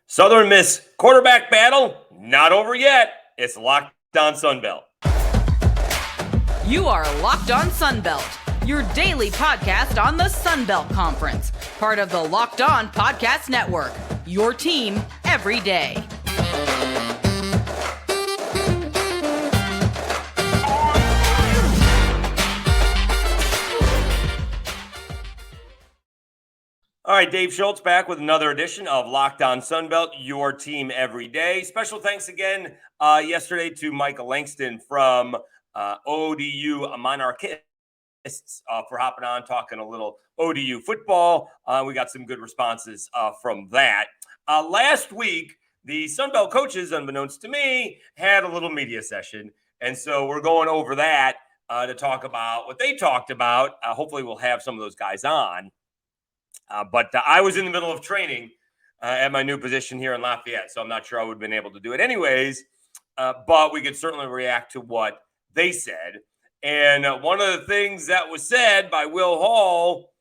Southern Miss quarterback battle, not over yet. It's Locked On Sunbelt. You are Locked On Sunbelt, your daily podcast on the Sunbelt Conference, part of the Locked On Podcast Network, your team every day. All right, Dave Schultz back with another edition of Locked On Sunbelt, your team every day. Special thanks again yesterday to Michael Langston from ODU Monarchists for hopping on, talking a little ODU football. We got some good responses from that. Last week, the Sunbelt coaches, unbeknownst to me, had a little media session. And so we're going over that to talk about what they talked about. Hopefully we'll have some of those guys on. But I was in the middle of training at my new position here in Lafayette, so I'm not sure I would have been able to do it anyways. But we could certainly react to what they said. And one of the things that was said by Will Hall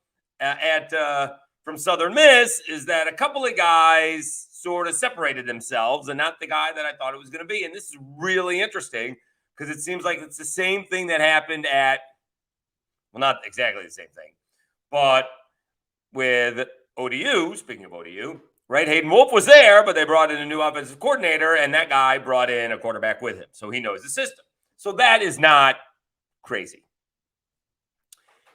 from Southern Miss is that a couple of guys sort of separated themselves and not the guy that I thought it was going to be. And this is really interesting because it seems like it's the same thing that happened well, not exactly the same thing, but with ODU, speaking of ODU, right? Hayden Wolf was there, but they brought in a new offensive coordinator, and that guy brought in a quarterback with him. So he knows the system. So that is not crazy.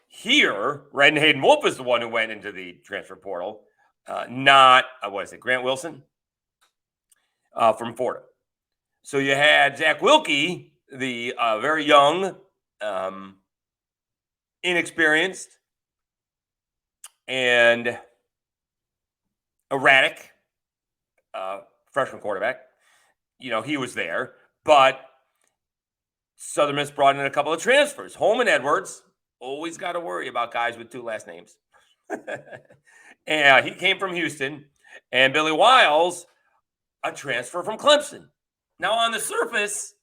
Here, right, and Hayden Wolf is the one who went into the transfer portal, not, Grant Wilson from Florida. So you had Zach Wilkie, the very young, inexperienced, and erratic freshman quarterback. You know, he was there. But Southern Miss brought in a couple of transfers. Holman Edwards, always got to worry about guys with two last names. And he came from Houston. And Billy Wiles, a transfer from Clemson. Now, on the surface,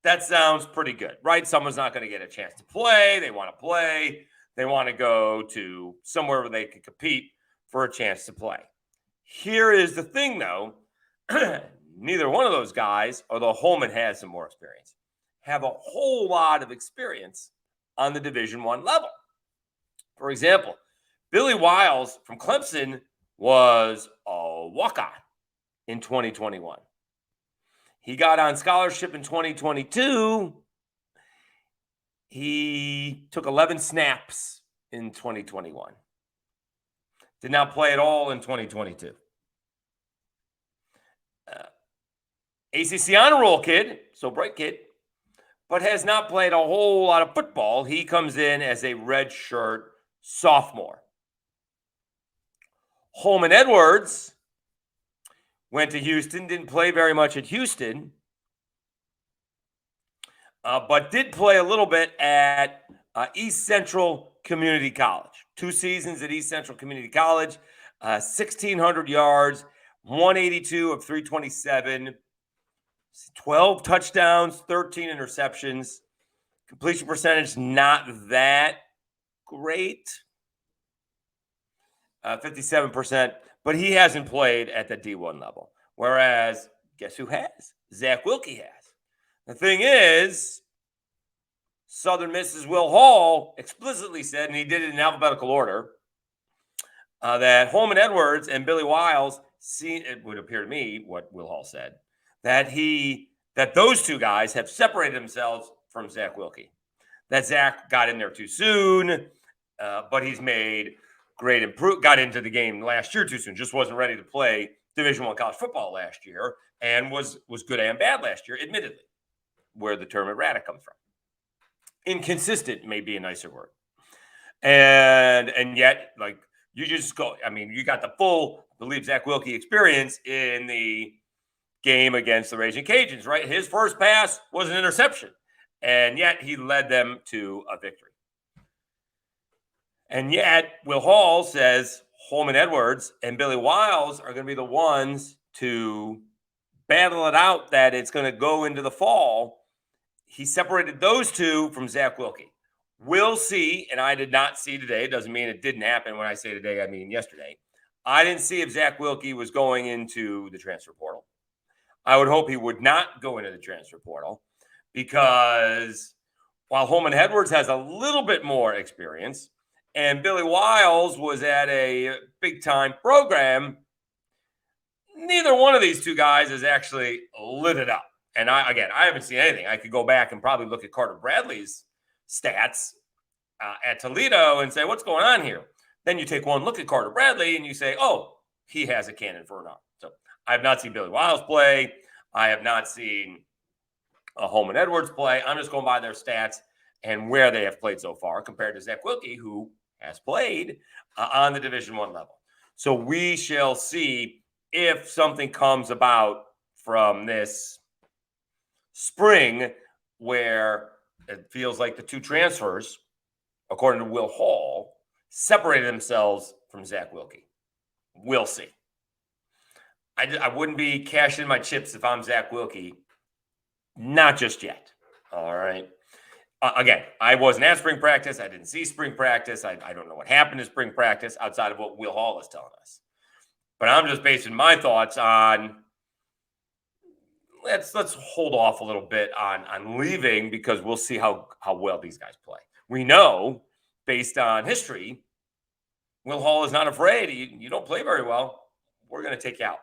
that sounds pretty good, right? Someone's not going to get a chance to play. They want to play. They want to go to somewhere where they can compete for a chance to play. Here is the thing, though. Neither one of those guys, although Holman has some more experience, have a whole lot of experience on the Division I level. For example, Billy Wiles from Clemson was a walk-on in 2021. He got on scholarship in 2022. He took 11 snaps in 2021. Did not play at all in 2022. ACC honor roll kid, so bright kid, but has not played a whole lot of football. He comes in as a redshirt sophomore. Holman Edwards went to Houston, didn't play very much at Houston, but did play a little bit at East Central Community College. 2 seasons at East Central Community College, 1,600 yards, 182 of 327, 12 touchdowns, 13 interceptions. Completion percentage, not that great, 57%, but he hasn't played at the D1 level. Whereas, guess who has? Zach Wilkie has. The thing is, Southern Miss's Will Hall explicitly said, and he did it in alphabetical order, that Holman Edwards and Billy Wiles, it would appear to me what Will Hall said, that those two guys have separated themselves from Zach Wilkie. That Zach got in there too soon, but he's made great improvement. Got into the game last year too soon. Just wasn't ready to play Division I college football last year, and was good and bad last year, admittedly, where the term erratic comes from. Inconsistent may be a nicer word. And yet, like, you just go, I mean, you got the full, I believe, Zach Wilkie experience in the game against the Raging Cajuns, right? His first pass was an interception, and yet he led them to a victory. And yet, Will Hall says Holman Edwards and Billy Wiles are going to be the ones to battle it out, that it's going to go into the fall. He separated those two from Zach Wilkie. We'll see, and I did not see today. It doesn't mean it didn't happen. When I say today, I mean yesterday. I didn't see if Zach Wilke was going into the transfer portal. I would hope he would not go into the transfer portal because while Holman Edwards has a little bit more experience and Billy Wiles was at a big-time program, neither one of these two guys has actually lit it up. And I haven't seen anything. I could go back and probably look at Carter Bradley's stats at Toledo and say, what's going on here? Then you take one look at Carter Bradley and you say, oh, he has a cannon for an arm. So I have not seen Billy Wiles play. I have not seen Holman Edwards play. I'm just going by their stats and where they have played so far compared to Zach Wilke, who has played on the Division I level. So we shall see if something comes about from this spring where it feels like the two transfers, according to Will Hall, separated themselves from Zach Wilke. We'll see. I wouldn't be cashing my chips if I'm Zach Wilke. Not just yet. All right. Again, I wasn't at spring practice. I didn't see spring practice. I don't know what happened in spring practice outside of what Will Hall is telling us. But I'm just basing my thoughts on let's hold off a little bit on leaving because we'll see how well these guys play. We know, based on history, Will Hall is not afraid. You don't play very well, we're going to take you out.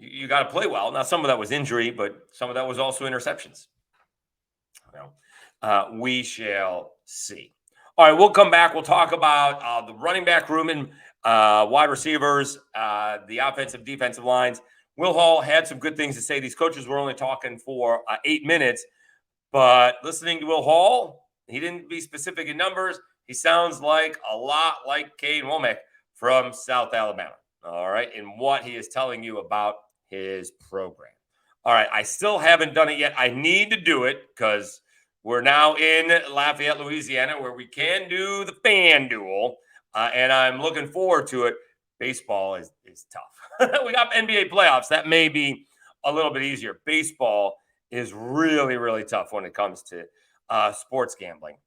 You got to play well. Now, some of that was injury, but some of that was also interceptions. We shall see. All right, we'll come back. We'll talk about the running back room and wide receivers, the offensive, defensive lines. Will Hall had some good things to say. These coaches were only talking for 8 minutes, but listening to Will Hall, he didn't be specific in numbers. He sounds like a lot like Kane Womack from South Alabama. All right, and what he is telling you about his program. All right, I still haven't done it yet. I need to do it because we're now in Lafayette, Louisiana, where we can do the FanDuel, and I'm looking forward to it. Baseball is tough. We got NBA playoffs. That may be a little bit easier. Baseball is really, really tough when it comes to sports gambling.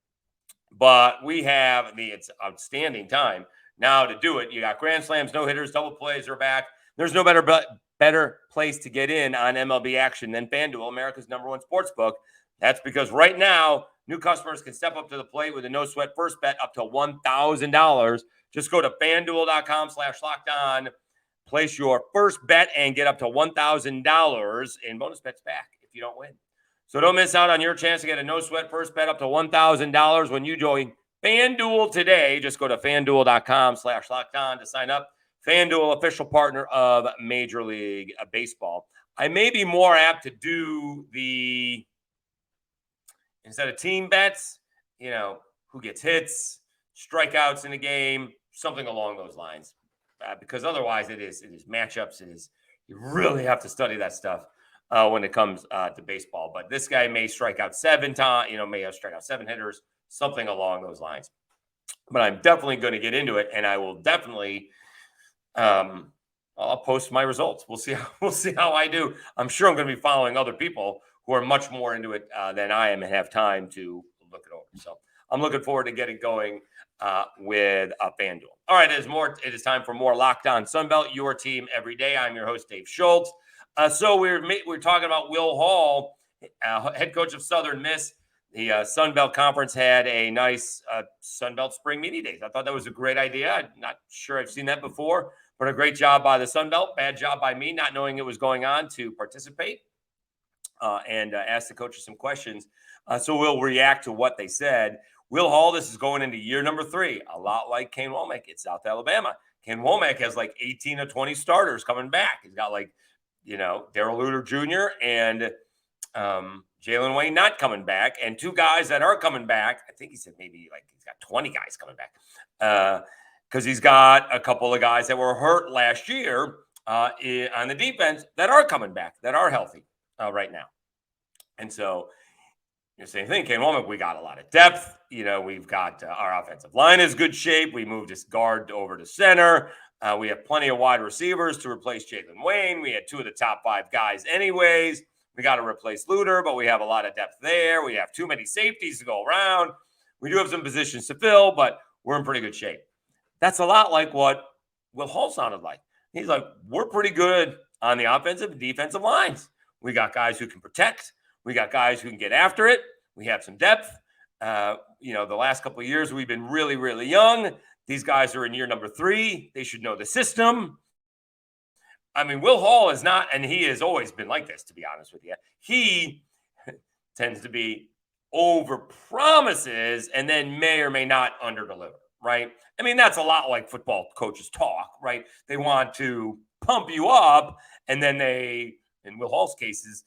But we have it's outstanding time now to do it. You got grand slams, no hitters, double plays are back. There's no better place to get in on MLB action than FanDuel, America's #1 sports book. That's because right now, new customers can step up to the plate with a no-sweat first bet up to $1,000. Just go to FanDuel.com/lockedon, place your first bet, and get up to $1,000 in bonus bets back if you don't win. So don't miss out on your chance to get a no-sweat first bet up to $1,000 when you join FanDuel today. Just go to FanDuel.com/lockedon to sign up. FanDuel, official partner of Major League Baseball. I may be more apt to do instead of team bets, who gets hits, strikeouts in a game, something along those lines. Because otherwise it is matchups. You really have to study that stuff when it comes to baseball. But this guy may strike out 7 times, may have struck out 7 hitters, something along those lines. But I'm definitely going to get into it, and I will definitely I'll post my results. We'll see how I do. I'm sure I'm going to be following other people who are much more into it than I am and have time to look it over. So I'm looking forward to getting going with FanDuel. All right, it is time for more Locked On Sunbelt, your team every day. I'm your host, Dave Schultz. So we're talking about Will Hall, head coach of Southern Miss. The Sunbelt Conference had a nice Sunbelt Spring Media Days. I thought that was a great idea. I'm not sure I've seen that before, but a great job by the Sunbelt. Bad job by me not knowing it was going on to participate and ask the coaches some questions. So we'll react to what they said. Will Hall, this is going into year number 3, a lot like Kane Womack at South Alabama. Kane Womack has like 18 or 20 starters coming back. He's got Darrell Luter Jr. and Jalen Wayne not coming back, and 2 guys that are coming back. I think he said maybe he's got 20 guys coming back because he's got a couple of guys that were hurt last year on the defense that are coming back, that are healthy right now. And so same thing, Kane Womack, we got a lot of depth. We've got our offensive line is good shape. We moved this guard over to center. We have plenty of wide receivers to replace Jalen Wayne. We had 2 of the top 5 guys anyways. We got to replace Luter, but we have a lot of depth there. We have too many safeties to go around. We do have some positions to fill, but we're in pretty good shape. That's a lot like what Will Hall sounded like. He's like, we're pretty good on the offensive and defensive lines. We got guys who can protect. We got guys who can get after it. We have some depth. The last couple of years, we've been really, really young. These guys are in year number 3. They should know the system. I mean, Will Hall is not, and he has always been like this, to be honest with you. He tends to be over promises and then may or may not underdeliver, right? I mean, that's a lot like football coaches talk, right? They want to pump you up, and then they, in Will Hall's cases,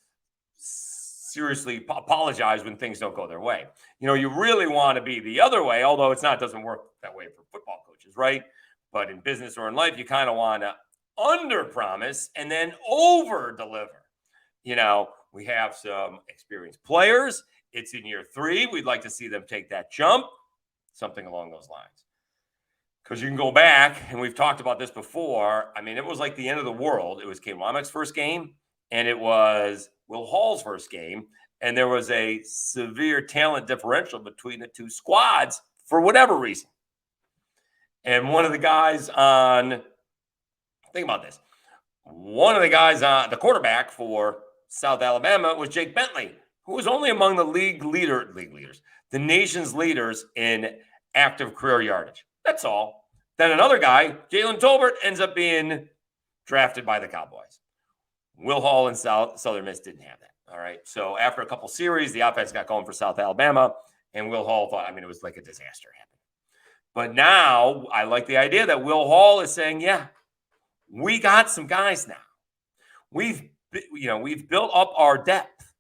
seriously apologize when things don't go their way. You really want to be the other way, although it doesn't work that way for football coaches, right? But in business or in life, you kind of want to under promise and then over deliver. We have some experienced players. It's in year 3. We'd like to see them take that jump, something along those lines. Because you can go back, and we've talked about this before. I mean, it was like the end of the world. It was Kane Wommack's first game, and it was Will Hall's first game. And there was a severe talent differential between the two squads for whatever reason. And one of the guys think about this. One of the guys on the quarterback for South Alabama was Jake Bentley, who was only among the nation's leaders in active career yardage. That's all. Then another guy, Jalen Tolbert, ends up being drafted by the Cowboys. Will Hall and Southern Miss didn't have that. All right. So after a couple series, the offense got going for South Alabama, and Will Hall thought, it was like a disaster happened. But now I like the idea that Will Hall is saying, yeah, we got some guys now. We've built up our depth.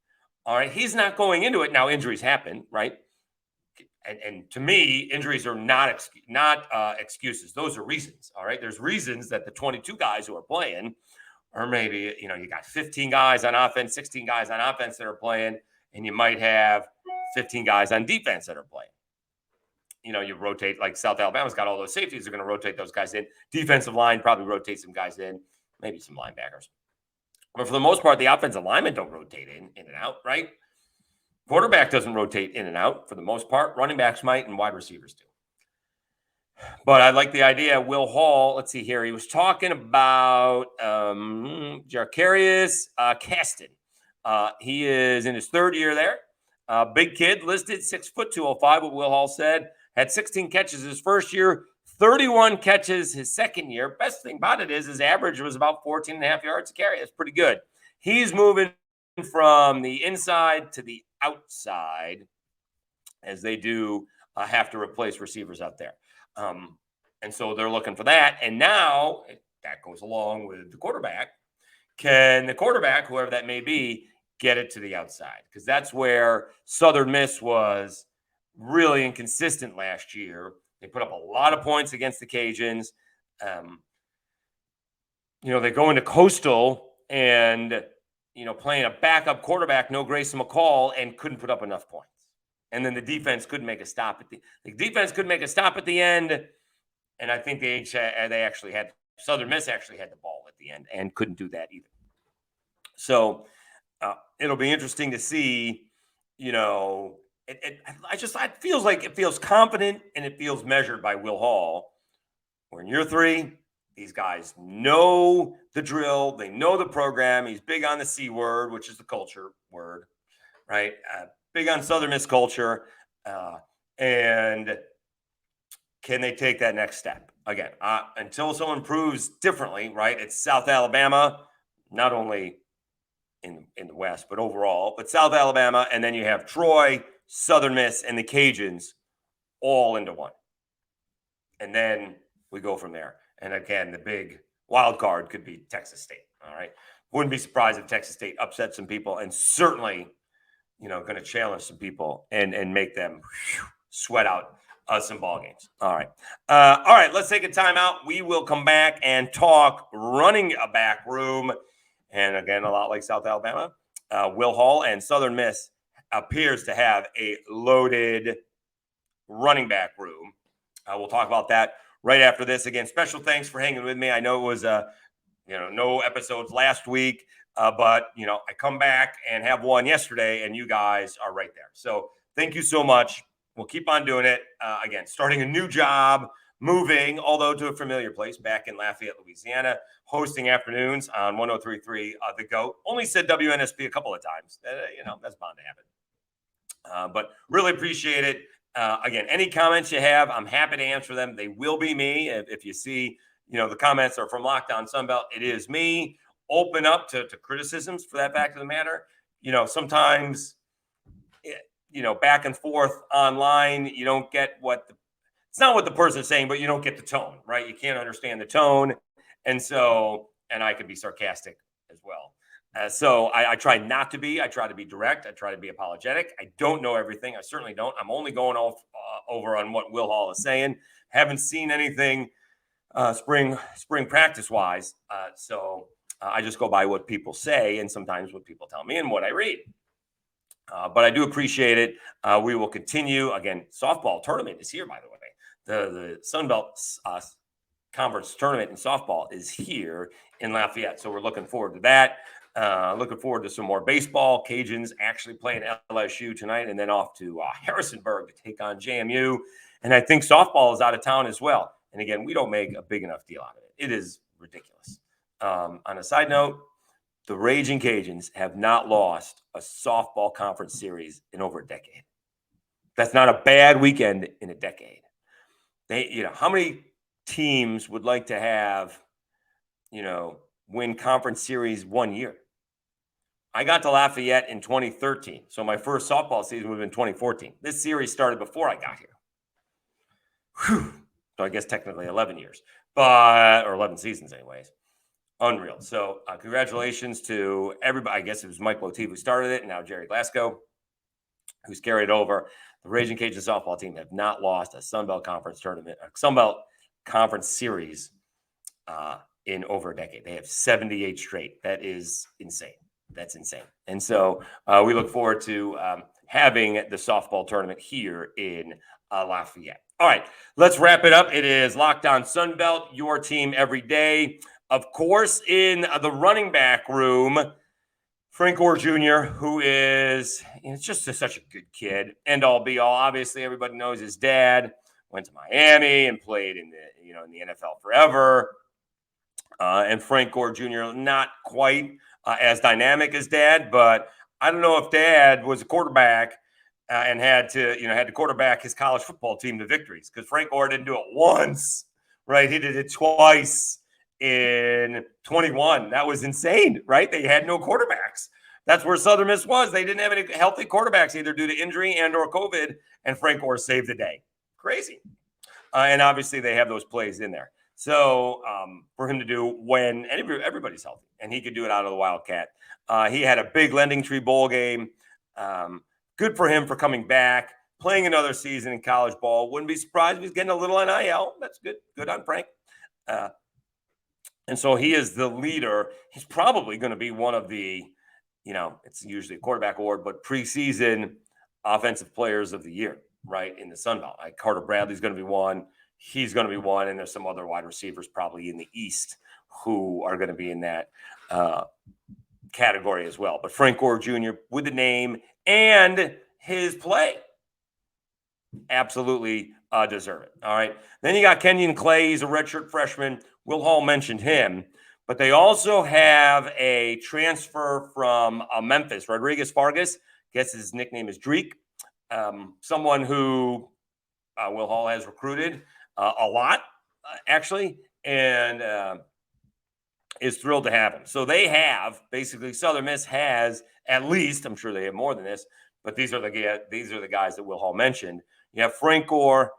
All right. He's not going into it. Now, injuries happen, right? And to me, injuries are not excuses. Those are reasons. All right. There's reasons that the 22 guys who are playing, or maybe, you got 15 guys on offense, 16 guys on offense that are playing, and you might have 15 guys on defense that are playing. You rotate, like South Alabama's got all those safeties. They're going to rotate those guys in. Defensive line probably rotate some guys in, maybe some linebackers. But for the most part, the offensive linemen don't rotate in and out, right? Quarterback doesn't rotate in and out for the most part. Running backs might, and wide receivers do. But I like the idea. Will Hall, let's see here. He was talking about Jarkarius Caston. He is in his 3rd year there. Big kid, listed 6 foot 205, what Will Hall said. Had 16 catches his first year, 31 catches his second year. Best thing about it is his average was about 14.5 yards a carry. That's pretty good. He's moving from the inside to the outside as they do have to replace receivers out there. And so they're looking for that. And now that goes along with the quarterback. Can the quarterback, whoever that may be, get it to the outside? Because that's where Southern Miss was really inconsistent last year. They put up a lot of points against the Cajuns. They go into Coastal and, playing a backup quarterback, no Grayson McCall, and couldn't put up enough points. And then the defense couldn't make a stop at the end. And I think Southern Miss actually had the ball at the end and couldn't do that either. So it'll be interesting to see, it feels confident and it feels measured by Will Hall. We're in year 3. These guys know the drill. They know the program. He's big on the C word, which is the culture word, right? Big on Southern Miss culture. And can they take that next step? Again, until someone proves differently, right? It's South Alabama, not only in the West, but overall. But South Alabama, and then you have Troy, Southern Miss, and the Cajuns all into one. And then we go from there. And again, the big wild card could be Texas State, all right? Wouldn't be surprised if Texas State upsets some people, and certainly, going to challenge some people and make them sweat out some ball games. All right. All right, let's take a timeout. We will come back and talk running a back room. And again, a lot like South Alabama, Will Hall and Southern Miss appears to have a loaded running back room. We'll talk about that right after this. Again, special thanks for hanging with me. I know it was, no episodes last week, but, I come back and have one yesterday, and you guys are right there. So thank you so much. We'll keep on doing it. Again, starting a new job, moving, although to a familiar place, back in Lafayette, Louisiana, hosting afternoons on 103.3 The GOAT. Only said WNSP a couple of times. That's bound to happen. But really appreciate it. Again, any comments you have, I'm happy to answer them. They will be me. If you see, the comments are from Locked On Sunbelt, it is me. Open up to criticisms for that fact of the matter. Sometimes, back and forth online, you don't get it's not what the person's saying, but you don't get the tone, right? You can't understand the tone. And I could be sarcastic as well. So I try not to be. I try to be direct. I try to be apologetic. I don't know everything. I certainly don't. I'm only going over on what Will Hall is saying. Haven't seen anything spring practice wise. So I just go by what people say and sometimes what people tell me and what I read. But I do appreciate it. We will continue. Again, softball tournament is here, by the way. The Sun Belt Conference tournament in softball is here in Lafayette. So we're looking forward to that. Looking forward to some more baseball. Cajuns actually playing LSU tonight and then off to Harrisonburg to take on JMU. And I think softball is out of town as well. And again, we don't make a big enough deal out of it. It is ridiculous. On a side note, the Raging Cajuns have not lost a softball conference series in over a decade. That's not a bad weekend in a decade. How many teams would like to have, win conference series one year? I got to Lafayette in 2013. So my first softball season would have been 2014. This series started before I got here. Whew. So I guess technically 11 years, or 11 seasons anyways. Unreal. So congratulations to everybody. I guess it was Mike Lotif who started it, and now Jerry Glasgow, who's carried over. The Raging Cajun softball team have not lost a Sun Belt Conference tournament, a Sun Belt Conference series in over a decade. They have 78 straight. That is insane. That's insane. And so we look forward to having the softball tournament here in Lafayette. All right, let's wrap it up. It is Locked On Sunbelt, your team every day. Of course, in the running back room, Frank Gore Jr., who is just such a good kid, end all be all. Obviously, everybody knows his dad went to Miami and played in the NFL forever. And Frank Gore Jr. not quite as dynamic as dad, but I don't know if dad was a quarterback and had to quarterback his college football team to victories, because Frank Gore didn't do it once, right? He did it twice in 21. That was insane, right? They had no quarterbacks. That's where Southern Miss was. They didn't have any healthy quarterbacks, either due to injury and or COVID, and Frank Gore saved the day. Crazy. And obviously they have those plays in there. So for him to do when everybody's healthy, and he could do it out of the Wildcat. He had a big Lending Tree Bowl game. Good for him for coming back, playing another season in college ball. Wouldn't be surprised if he's getting a little NIL. That's good. Good on Frank. And so he is the leader. He's probably going to be one of the, it's usually a quarterback award, but preseason offensive players of the year, right, in the Sun Belt. Like Carter Bradley's going to be one. He's going to be one. And there's some other wide receivers probably in the East who are going to be in that category as well. But Frank Gore Jr. with the name and his play absolutely deserve it. All right. Then you got Kenyon Clay. He's a redshirt freshman. Will Hall mentioned him, but they also have a transfer from Memphis, Rodriguez Vargas. Guess his nickname is Dreek. Someone who Will Hall has recruited a lot, actually, and is thrilled to have him. So they have basically Southern Miss has at least, I'm sure they have more than this, but these are the guys that Will Hall mentioned. You have Frank Gore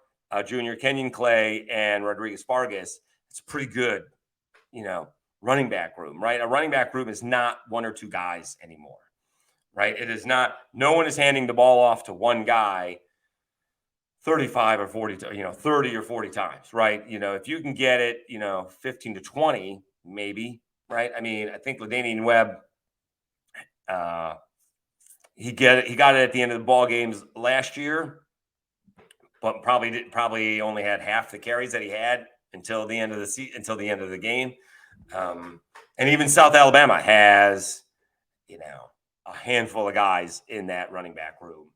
Jr., Kenyon Clay, and Rodriguez Vargas. It's pretty good, running back room, right? A running back room is not one or two guys anymore, right? It is not. No one is handing the ball off to one guy 35 or 40, 30 or 40 times, right? If you can get it, 15 to 20, maybe, right? I mean, I think LaDainian Webb, he got it at the end of the ball games last year, but probably only had half the carries that he had until the end of the game. And even South Alabama has, a handful of guys in that running back room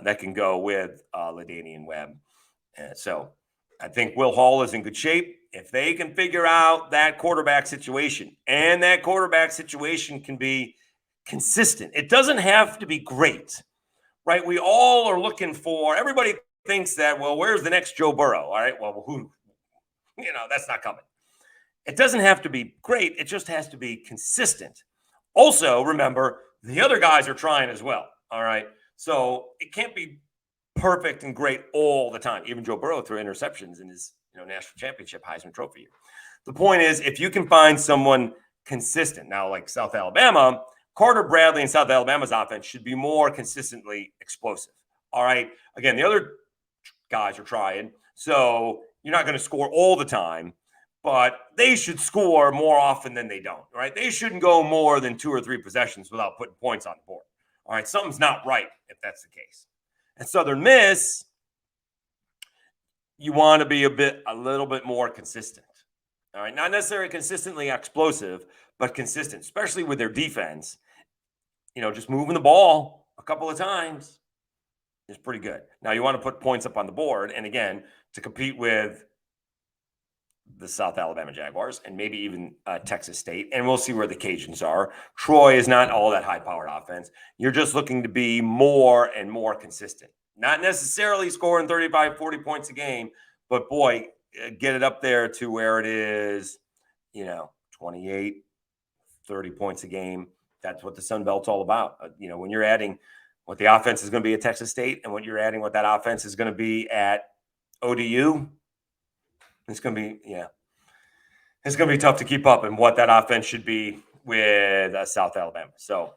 that can go with LaDainian Webb. So I think Will Hall is in good shape. If they can figure out that quarterback situation, and that quarterback situation can be consistent, it doesn't have to be great, right? We all are looking for, everybody thinks that, well, where's the next Joe Burrow? All right, well, who, that's not coming. It doesn't have to be great. It just has to be consistent. Also, remember, the other guys are trying as well. All right. So it can't be perfect and great all the time. Even Joe Burrow threw interceptions in his national championship Heisman Trophy year. The point is, if you can find someone consistent, now like South Alabama, Carter Bradley and South Alabama's offense should be more consistently explosive. All right. Again, the other guys are trying. So you're not going to score all the time, but they should score more often than they don't, right? They shouldn't go more than 2 or 3 possessions without putting points on the board. All right, something's not right if that's the case. And Southern Miss, you want to be a little bit more consistent. All right, not necessarily consistently explosive, but consistent, especially with their defense. Just moving the ball a couple of times is pretty good. Now you want to put points up on the board, and again, to compete with the South Alabama Jaguars and maybe even Texas State, and we'll see where the Cajuns are. Troy is not all that high-powered offense. You're just looking to be more and more consistent. Not necessarily scoring 35, 40 points a game, but boy, get it up there to where it is, 28, 30 points a game. That's what the Sun Belt's all about. When you're adding what the offense is going to be at Texas State and what you're adding what that offense is going to be at ODU, it's going to be, it's going to be tough to keep up in what that offense should be with South Alabama. So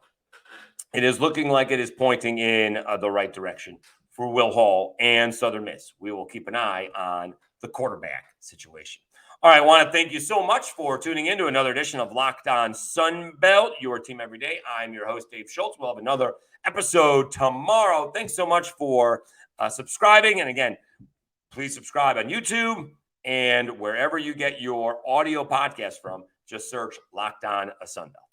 it is looking like it is pointing in the right direction for Will Hall and Southern Miss. We will keep an eye on the quarterback situation. All right, I want to thank you so much for tuning in to another edition of Locked On Sun Belt, your team every day. I'm your host, Dave Schultz. We'll have another episode tomorrow. Thanks so much for subscribing. And again, please subscribe on YouTube and wherever you get your audio podcast from. Just search Locked On Sun Belt.